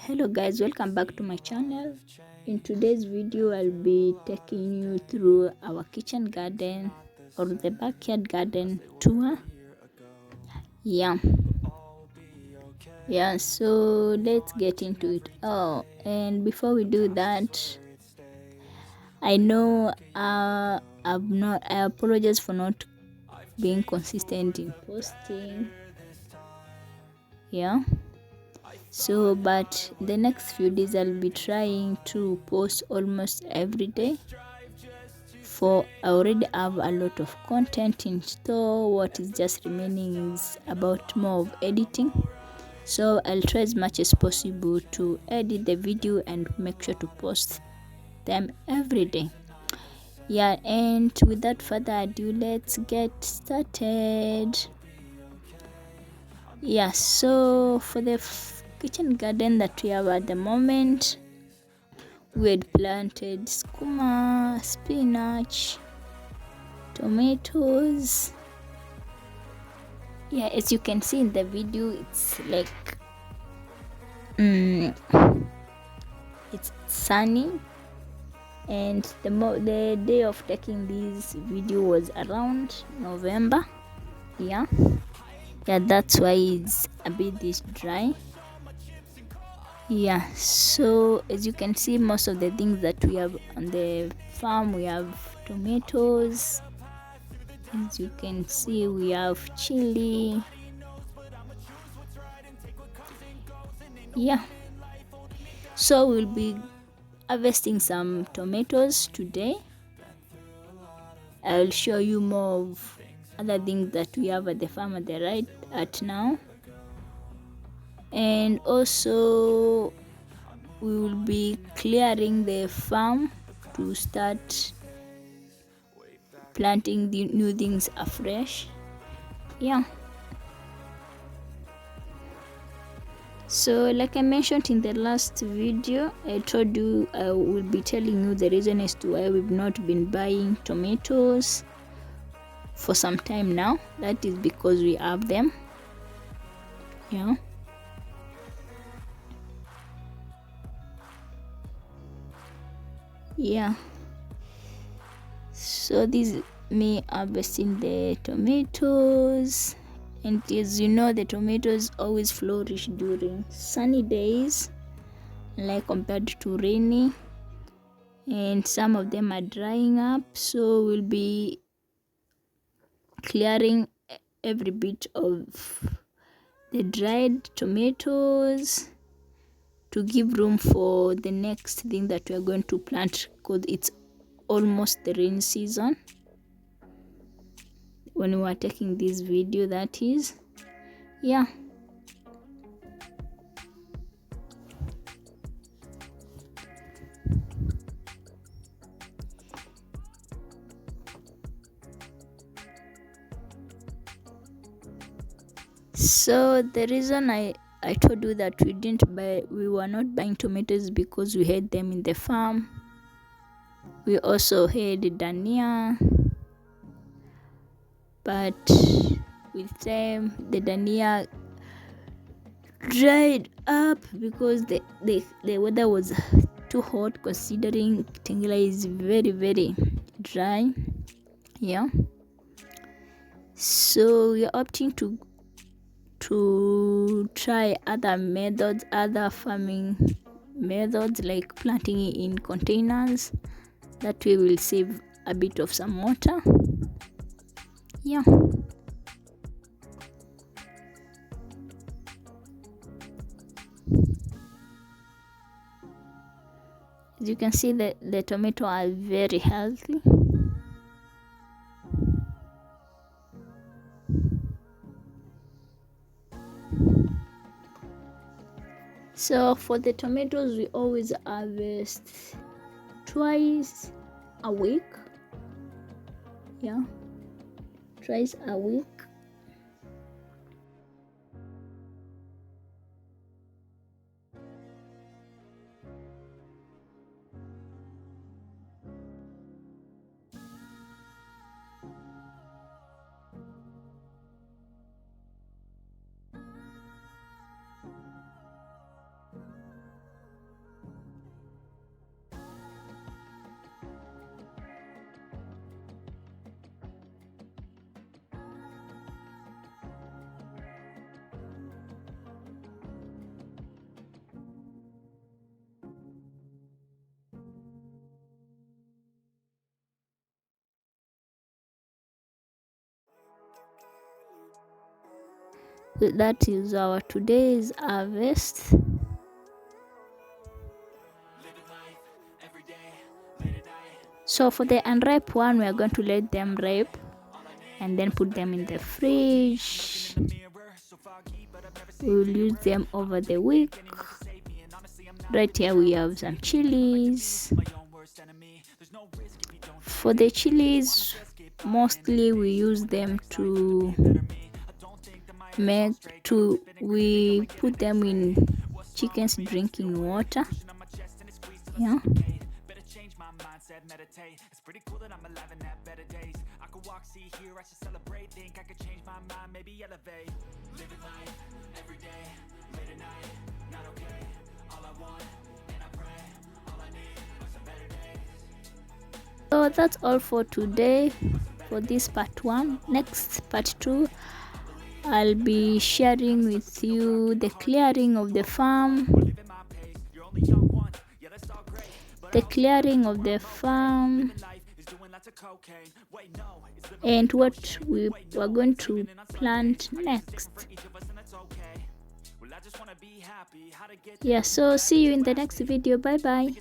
Hello guys, welcome back to my channel. In today's video I'll be taking you through our kitchen garden or the backyard garden tour. yeah so let's get into it. And before we do that, I know I apologize for not being consistent in posting. But the next few days I'll be trying to post almost every day, for I already have a lot of content in store. What is just remaining is about more of editing, so I'll try as much as possible to edit the video and make sure to post them every day. And without further ado, let's get started. So for the kitchen garden that we have at the moment, we had planted sukuma, spinach, tomatoes. As you can see in the video, it's like it's sunny, and the day of taking this video was around November. That's why it's a bit this dry. So as you can see, most of the things that we have on the farm, we have tomatoes. As you can see, we have chili. So we'll be harvesting some tomatoes today. I'll show you more of other things that we have at the farm at now. And also we will be clearing the farm to start planting the new things afresh. So like I mentioned in the last video, I told you I will be telling you the reason as to why we've not been buying tomatoes for some time now. That is because we have them. So this is me harvesting the tomatoes, and as you know, the tomatoes always flourish during sunny days, like compared to rainy, and some of them are drying up. So we'll be clearing every bit of the dried tomatoes to give room for the next thing that we are going to plant, because it's almost the rain season when we are taking this video, that is. So the reason I told you that we were not buying tomatoes because we had them in the farm. We also had dhania, but with time the dhania dried up because the weather was too hot, considering Tingila is very, very dry. So we are opting to try other farming methods, like planting it in containers. That way we'll save a bit of some water. As you can see, the tomato are very healthy. So for the tomatoes, we always harvest twice a week. Twice a week. that is our today's harvest. So for the unripe one, we are going to let them ripe and then put them in the fridge. We'll use them over the week. Right here we have some chilies. For the chilies, mostly we use them we put them in chicken's drinking water. Yeah. It's pretty cool that I'm alive and have better days. I could walk, see, hear, I should celebrate. Think I could change my mind, maybe elevate. Living life, every day, late at night, not okay. All I want, and I pray, all I need are some better days. So that's all for today, for this part 1. Next, part 2, I'll be sharing with you the clearing of the farm. And what we are going to plant next. Yeah, so see you in the next video. Bye bye.